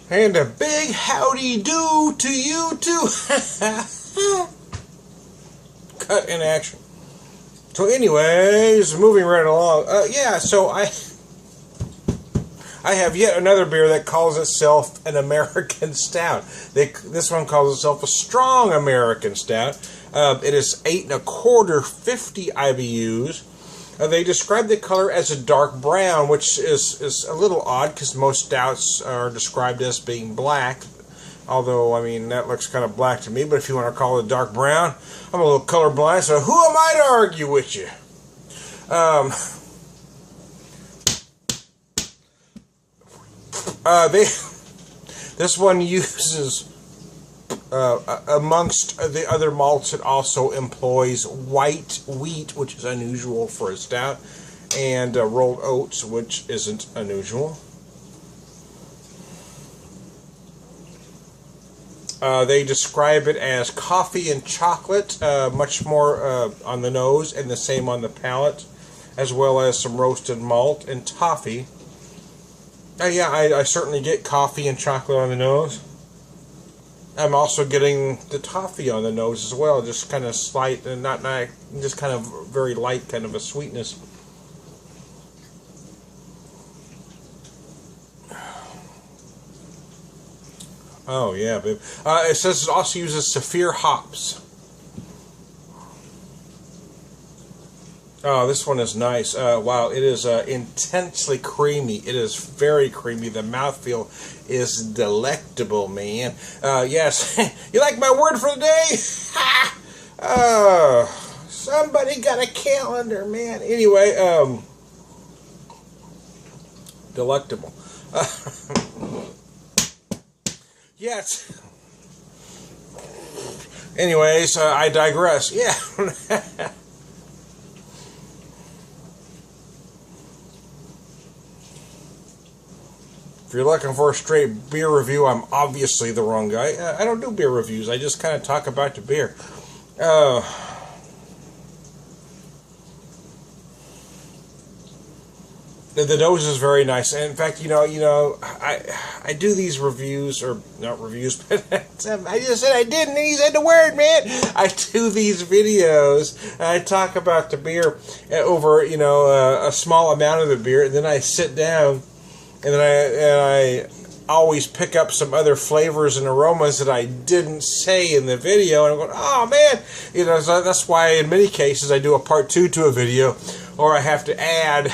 And a big howdy do to you too. Cut in action. So anyways, moving right along. Yeah, so I have yet another beer that calls itself an American Stout. This one calls itself a strong American Stout. It is 8 1/4, 50 IBUs. They describe the color as a dark brown, which is a little odd because most stouts are described as being black. Although, I mean, that looks kind of black to me, but if you want to call it dark brown, I'm a little colorblind, so who am I to argue with you? This one uses, amongst the other malts, it also employs white wheat, which is unusual for a stout, and rolled oats, which isn't unusual. They describe it as coffee and chocolate, much more on the nose and the same on the palate, as well as some roasted malt and toffee. Yeah, I certainly get coffee and chocolate on the nose. I'm also getting the toffee on the nose as well, just kind of slight and not just kind of very light kind of a sweetness. Oh yeah, babe. It says it also uses Saphir hops. Oh, this one is nice. Wow, it is intensely creamy. It is very creamy. The mouthfeel is delectable, man. Yes, you like my word for the day? Somebody got a calendar, man. Anyway, delectable. Yes. Anyways, I digress. Yeah. If you're looking for a straight beer review, I'm obviously the wrong guy. I don't do beer reviews. I just kind of talk about the beer. The nose is very nice. And in fact, I do these reviews, or not reviews, but I just said I didn't. He said the word, man. I do these videos, and I talk about the beer over, a small amount of the beer, and then I sit down, and then I always pick up some other flavors and aromas that I didn't say in the video, and I'm going, oh man, so that's why in many cases I do a part 2 to a video, or I have to add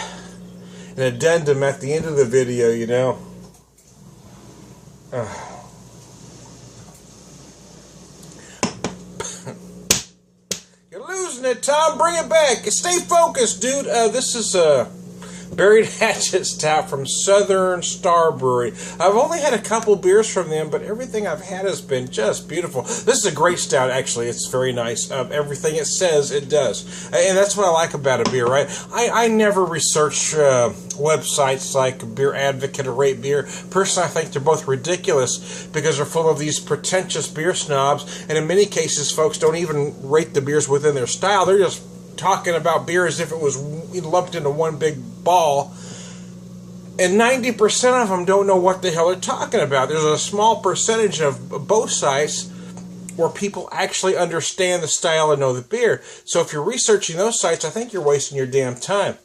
an addendum at the end of the video, You're losing it, Tom. Bring it back. Stay focused, dude. This is Buried Hatchet Stout from Southern Star Brewery. I've only had a couple beers from them, but everything I've had has been just beautiful. This is a great stout, actually. It's very nice. Everything it says, it does. And that's what I like about a beer, right? I never research websites like Beer Advocate or Rate Beer. Personally, I think they're both ridiculous because they're full of these pretentious beer snobs, and in many cases, folks don't even rate the beers within their style. They're just talking about beer as if it was lumped into one big ball, and 90% of them don't know what the hell they're talking about. There's a small percentage of both sites where people actually understand the style and know the beer. So if you're researching those sites, I think you're wasting your damn time.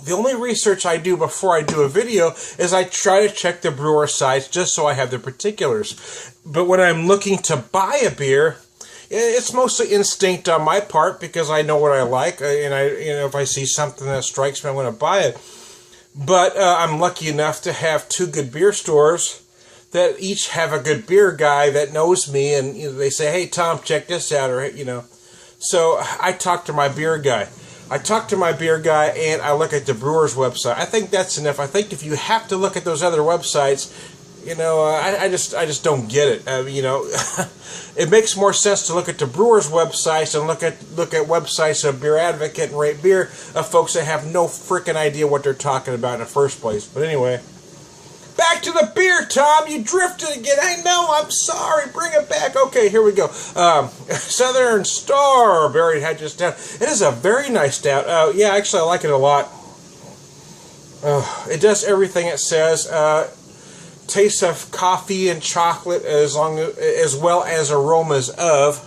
The only research I do before I do a video is I try to check the brewer sites just so I have the particulars. But when I'm looking to buy a beer, it's mostly instinct on my part because I know what I like, and if I see something that strikes me, I want to buy it. But I'm lucky enough to have 2 good beer stores that each have a good beer guy that knows me, and they say, "Hey Tom, check this out," or So I talk to my beer guy. And I look at the brewer's website. I think that's enough. I think if you have to look at those other websites, I just don't get it. It makes more sense to look at the brewer's websites and look at websites of Beer Advocate and Rate Beer of folks that have no freaking idea what they're talking about in the first place. But anyway, back to the beer, Tom. You drifted again. I know. I'm sorry. Bring it back. Okay, here we go. Southern Star Buried Hatchet Stout. It is a very nice stout. Yeah, actually, I like it a lot. It does everything it says. Taste of coffee and chocolate, as well as aromas of.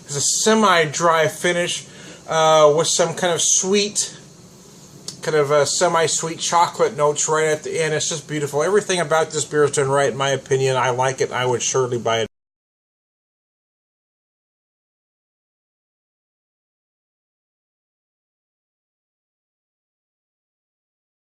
It's a semi-dry finish with some kind of sweet, semi-sweet chocolate notes right at the end. It's just beautiful. Everything about this beer is done right, in my opinion. I like it. I would surely buy it.